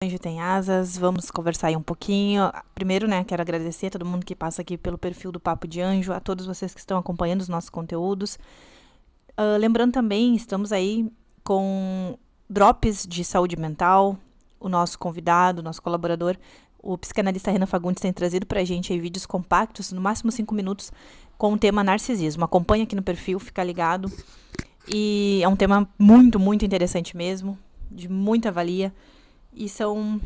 Anjo tem asas, vamos conversar aí um pouquinho. Primeiro, né, quero agradecer a todo mundo que passa aqui pelo perfil do Papo de Anjo, a todos vocês que estão acompanhando os nossos conteúdos. Lembrando também, estamos aí com drops de saúde mental. O nosso convidado, o nosso colaborador, o psicanalista Renan Fagundes, tem trazido pra gente aí vídeos compactos, no máximo 5 minutos, com o tema narcisismo. Acompanha aqui no perfil, fica ligado. E é um tema muito, muito interessante mesmo, de muita valia. E são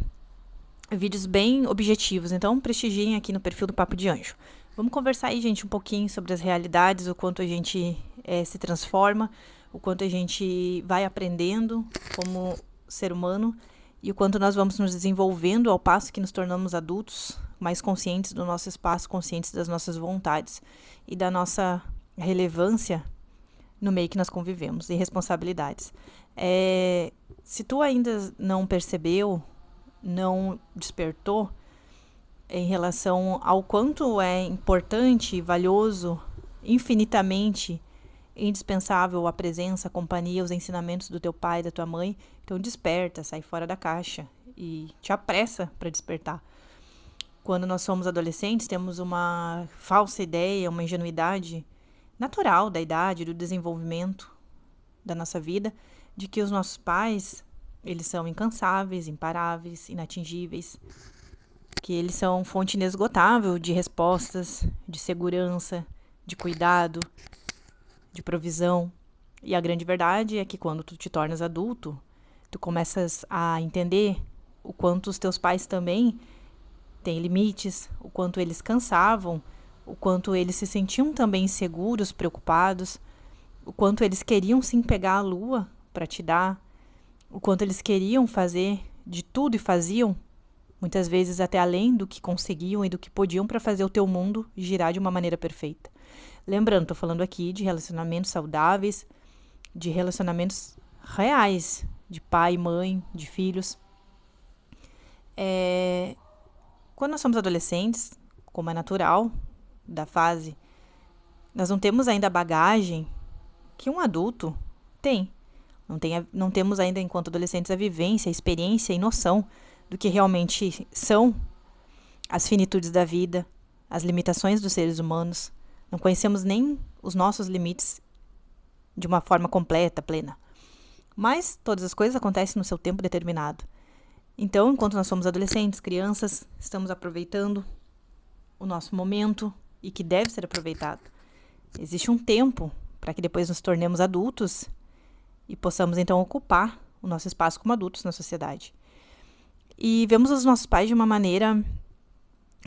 vídeos bem objetivos, então prestigiem aqui no perfil do Papo de Anjo. Vamos conversar aí, gente, um pouquinho sobre as realidades, o quanto a gente se transforma, o quanto a gente vai aprendendo como ser humano e o quanto nós vamos nos desenvolvendo ao passo que nos tornamos adultos, mais conscientes do nosso espaço, conscientes das nossas vontades e da nossa relevância no meio que nós convivemos e responsabilidades. Se tu ainda não percebeu, não despertou em relação ao quanto é importante, valioso, infinitamente indispensável a presença, a companhia, os ensinamentos do teu pai, da tua mãe, então desperta, sai fora da caixa e te apressa para despertar. Quando nós somos adolescentes, temos uma falsa ideia, uma ingenuidade natural da idade, do desenvolvimento da nossa vida, de que os nossos pais, eles são incansáveis, imparáveis, inatingíveis, que eles são fonte inesgotável de respostas, de segurança, de cuidado, de provisão. E a grande verdade é que quando tu te tornas adulto, tu começas a entender o quanto os teus pais também têm limites, o quanto eles cansavam, o quanto eles se sentiam também inseguros, preocupados, o quanto eles queriam sim pegar a lua para te dar, o quanto eles queriam fazer de tudo e faziam, muitas vezes até além do que conseguiam e do que podiam para fazer o teu mundo girar de uma maneira perfeita. Lembrando, estou falando aqui de relacionamentos saudáveis, de relacionamentos reais, de pai, mãe, de filhos. Quando nós somos adolescentes, como é natural da fase, nós não temos ainda a bagagem que um adulto tem. Não temos ainda, enquanto adolescentes, a vivência, a experiência e noção do que realmente são as finitudes da vida, as limitações dos seres humanos. Não conhecemos nem os nossos limites de uma forma completa, plena. Mas todas as coisas acontecem no seu tempo determinado. Então, enquanto nós somos adolescentes, crianças, estamos aproveitando o nosso momento e que deve ser aproveitado. Existe um tempo para que depois nos tornemos adultos e possamos então ocupar o nosso espaço como adultos na sociedade. E vemos os nossos pais de uma maneira,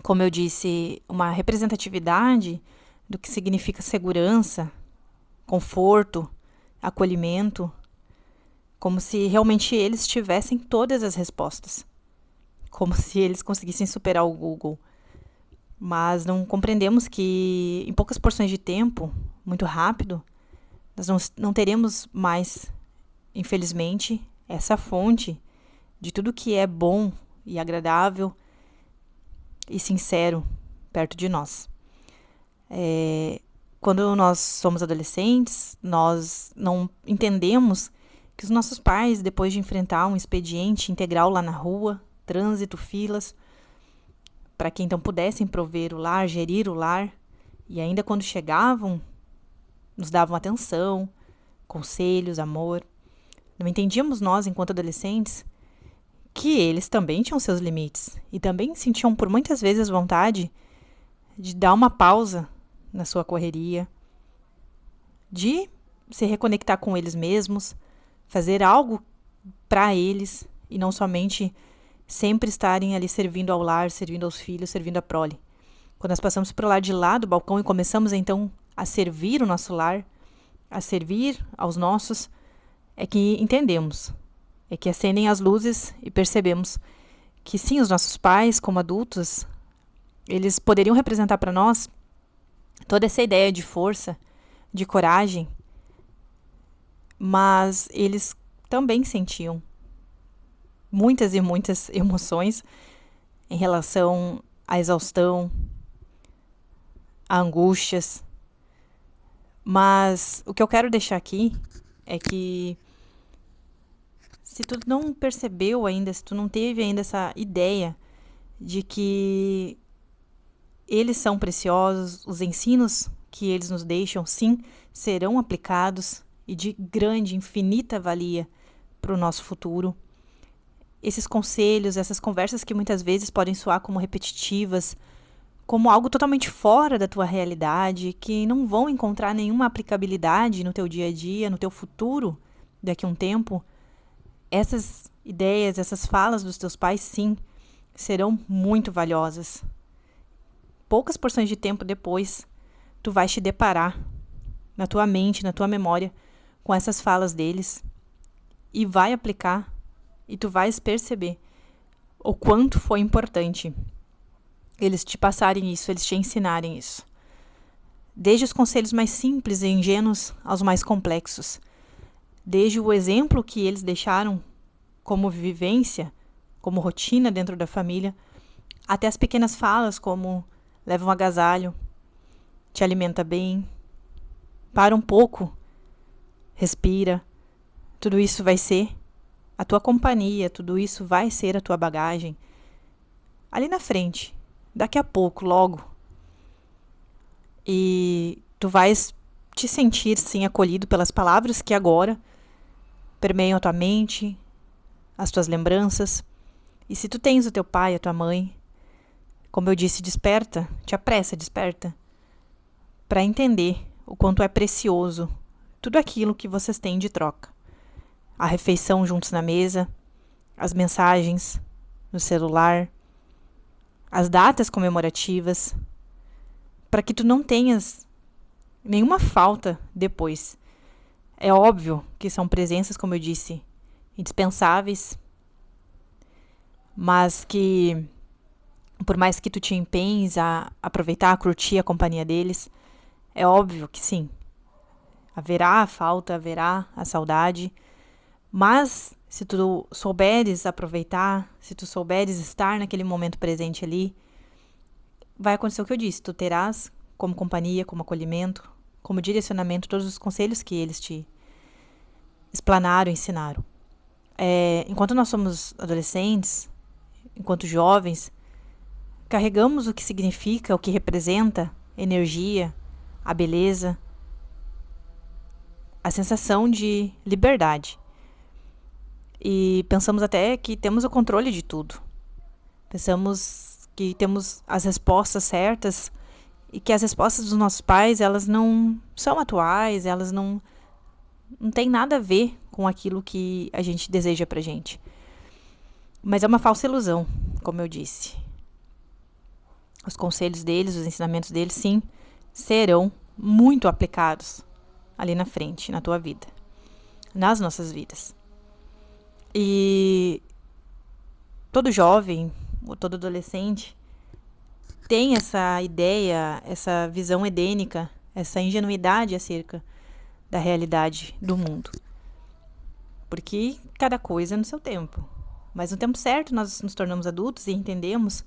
como eu disse, uma representatividade do que significa segurança, conforto, acolhimento, como se realmente eles tivessem todas as respostas, como se eles conseguissem superar o Google. Mas não compreendemos que em poucas porções de tempo, muito rápido, nós não teremos mais, infelizmente, essa fonte de tudo que é bom e agradável e sincero perto de nós. Quando nós somos adolescentes, nós não entendemos que os nossos pais, depois de enfrentar um expediente integral lá na rua, trânsito, filas, para que então pudessem prover o lar, gerir o lar, e ainda quando chegavam, nos davam atenção, conselhos, amor. Não entendíamos nós, enquanto adolescentes, que eles também tinham seus limites e também sentiam por muitas vezes vontade de dar uma pausa na sua correria, de se reconectar com eles mesmos, fazer algo para eles e não somente sempre estarem ali servindo ao lar, servindo aos filhos, servindo a prole. Quando nós passamos para o lado de lá do balcão e começamos então a servir o nosso lar, a servir aos nossos, é que entendemos, é que acendem as luzes e percebemos que sim, os nossos pais, como adultos, eles poderiam representar para nós toda essa ideia de força, de coragem, mas eles também sentiam muitas e muitas emoções em relação à exaustão, a angústias. Mas o que eu quero deixar aqui é que se tu não percebeu ainda, se tu não teve ainda essa ideia de que eles são preciosos, os ensinos que eles nos deixam, sim, serão aplicados e de grande, infinita valia para o nosso futuro. Esses conselhos, essas conversas que muitas vezes podem soar como repetitivas, como algo totalmente fora da tua realidade, que não vão encontrar nenhuma aplicabilidade no teu dia a dia, no teu futuro, daqui a um tempo, essas ideias, essas falas dos teus pais, sim, serão muito valiosas. Poucas porções de tempo depois, tu vais te deparar na tua mente, na tua memória, com essas falas deles e vai aplicar e tu vais perceber o quanto foi importante eles te passarem isso, eles te ensinarem isso. Desde os conselhos mais simples e ingênuos aos mais complexos. Desde o exemplo que eles deixaram como vivência, como rotina dentro da família, até as pequenas falas como leva um agasalho, te alimenta bem, para um pouco, respira. Tudo isso vai ser a tua companhia, tudo isso vai ser a tua bagagem. Ali na frente, daqui a pouco, logo. E tu vais te sentir, sim, acolhido pelas palavras que agora permeiam a tua mente, as tuas lembranças. E se tu tens o teu pai, a tua mãe, como eu disse, desperta, te apressa, desperta, para entender o quanto é precioso tudo aquilo que vocês têm de troca. A refeição juntos na mesa, as mensagens no celular, as datas comemorativas, para que tu não tenhas nenhuma falta depois. É óbvio que são presenças, como eu disse, indispensáveis, mas que, por mais que tu te empenhes a aproveitar, a curtir a companhia deles, é óbvio que sim, haverá a falta, haverá a saudade, mas se tu souberes aproveitar, se tu souberes estar naquele momento presente ali, vai acontecer o que eu disse, tu terás como companhia, como acolhimento, como direcionamento todos os conselhos que eles te explanaram, ensinaram. Enquanto nós somos adolescentes, enquanto jovens, carregamos o que significa, o que representa energia, a beleza, a sensação de liberdade. E pensamos até que temos o controle de tudo. Pensamos que temos as respostas certas e que as respostas dos nossos pais, elas não são atuais, elas não têm nada a ver com aquilo que a gente deseja pra gente. Mas é uma falsa ilusão, como eu disse. Os conselhos deles, os ensinamentos deles, sim, serão muito aplicados ali na frente, na tua vida, nas nossas vidas. E todo jovem, ou todo adolescente, tem essa ideia, essa visão edênica, essa ingenuidade acerca da realidade do mundo. Porque cada coisa é no seu tempo. Mas no tempo certo nós nos tornamos adultos e entendemos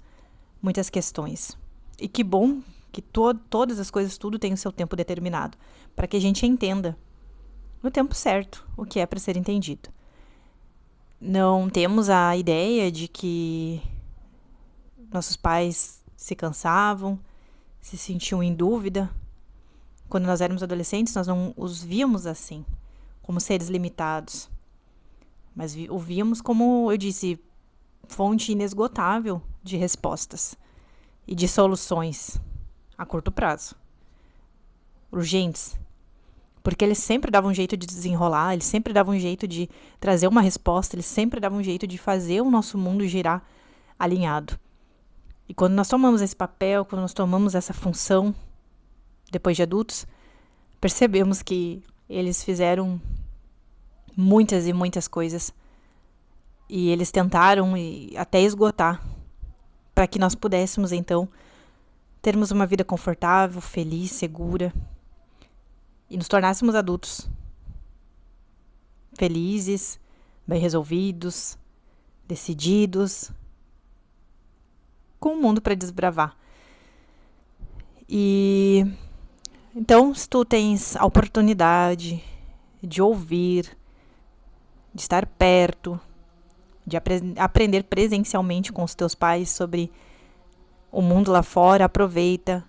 muitas questões. E que bom que todas as coisas, tudo tem o seu tempo determinado, para que a gente entenda no tempo certo o que é para ser entendido. Não temos a ideia de que nossos pais se cansavam, se sentiam em dúvida. Quando nós éramos adolescentes, nós não os víamos assim, como seres limitados. Mas o víamos como, eu disse, fonte inesgotável de respostas e de soluções a curto prazo. Urgentes. Porque eles sempre davam um jeito de desenrolar, eles sempre davam um jeito de trazer uma resposta, eles sempre davam um jeito de fazer o nosso mundo girar alinhado. E quando nós tomamos esse papel, quando nós tomamos essa função, depois de adultos, percebemos que eles fizeram muitas e muitas coisas. E eles tentaram até esgotar, para que nós pudéssemos, então, termos uma vida confortável, feliz, segura, e nos tornássemos adultos felizes, bem resolvidos, decididos, com o mundo para desbravar. E então, se tu tens a oportunidade de ouvir, de estar perto, de aprender presencialmente com os teus pais sobre o mundo lá fora. Aproveita.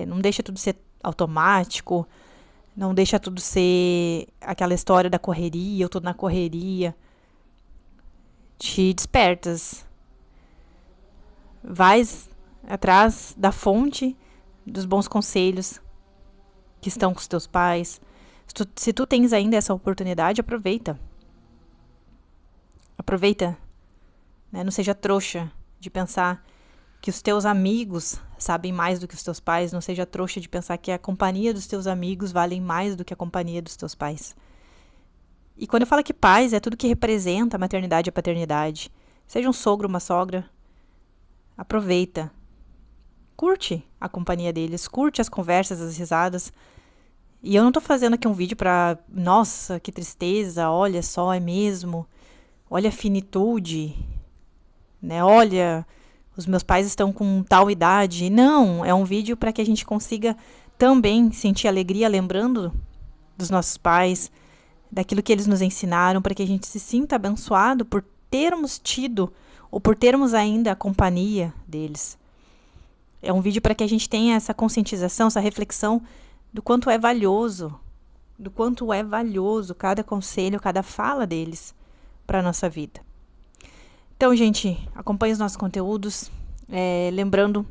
Não deixa tudo ser automático, não deixa tudo ser aquela história da correria, eu tô na correria. Te despertas. Vais atrás da fonte dos bons conselhos que estão com os teus pais. Se tu tens ainda essa oportunidade, aproveita. Aproveita, né? Não seja trouxa de pensar que os teus amigos sabem mais do que os teus pais. Não seja trouxa de pensar que a companhia dos teus amigos vale mais do que a companhia dos teus pais. E quando eu falo que pais, é tudo que representa a maternidade e a paternidade. Seja um sogro, uma sogra, aproveita. Curte a companhia deles, curte as conversas, as risadas. E eu não tô fazendo aqui um vídeo pra, nossa, que tristeza, olha só, é mesmo. Olha a finitude, né? Olha, os meus pais estão com tal idade. Não, é um vídeo para que a gente consiga também sentir alegria lembrando dos nossos pais, daquilo que eles nos ensinaram, para que a gente se sinta abençoado por termos tido ou por termos ainda a companhia deles. É um vídeo para que a gente tenha essa conscientização, essa reflexão do quanto é valioso cada conselho, cada fala deles para a nossa vida. Então, gente, acompanhe os nossos conteúdos. Lembrando,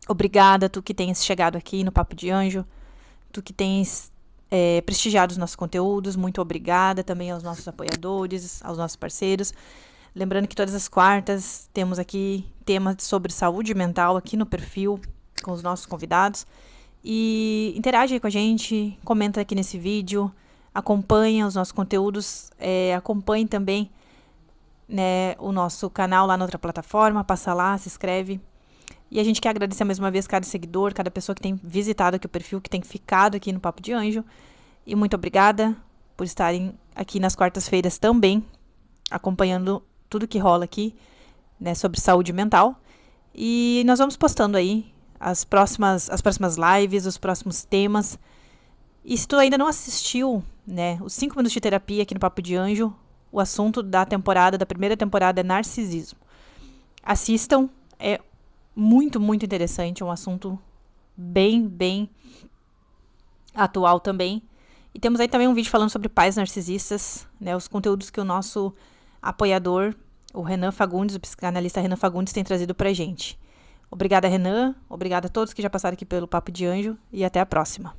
obrigada, tu que tens chegado aqui no Papo de Anjo, tu que tens prestigiado os nossos conteúdos, muito obrigada também aos nossos apoiadores, aos nossos parceiros. Lembrando que todas as quartas temos aqui temas sobre saúde mental aqui no perfil, com os nossos convidados. E interage aí com a gente, comenta aqui nesse vídeo, acompanha os nossos conteúdos, acompanhe também, né, o nosso canal lá na outra plataforma, passa lá, se inscreve. E a gente quer agradecer mais uma vez cada seguidor, cada pessoa que tem visitado aqui o perfil, que tem ficado aqui no Papo de Anjo. E muito obrigada por estarem aqui nas quartas-feiras também, acompanhando tudo que rola aqui, né, sobre saúde mental. E nós vamos postando aí as próximas lives, os próximos temas. E se tu ainda não assistiu, né, os 5 minutos de terapia aqui no Papo de Anjo, o assunto da primeira temporada é narcisismo. Assistam, é muito, muito interessante, é um assunto bem, bem atual também. E temos aí também um vídeo falando sobre pais narcisistas, né, os conteúdos que o nosso apoiador, o Renan Fagundes, o psicanalista Renan Fagundes, tem trazido pra gente. Obrigada, Renan. Obrigada a todos que já passaram aqui pelo Papo de Anjo e até a próxima.